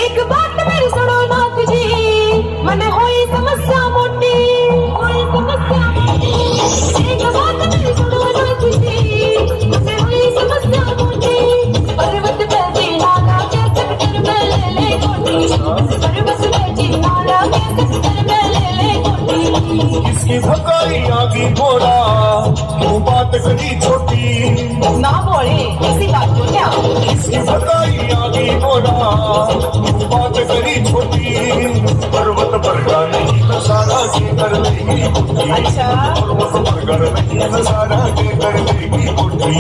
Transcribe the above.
एक बात मेरी सुनो नाथ जी, मन होई समस्या मोटी, होई समस्या मोटी। एक बात मेरी सुनो नाथ जी, मन होई समस्या मोटी। पर्वत पे जीना के सेक्टर में ले ले कोठी, पर्वत पे जीना के सेक्टर में ले ले कोठी। किसकी भकाई आगी घोड़ा, क्यों बात करी छोटी। ना बोले ऐसी बात को क्या, किसकी भकाई आगी घोड़ा, क्यों बात करी छोटी। पर्वत पर का नहीं नजारा के कर लेगी कोठी। अच्छा पर्वत पर का नहीं नजारा के कर लेगी कोठी।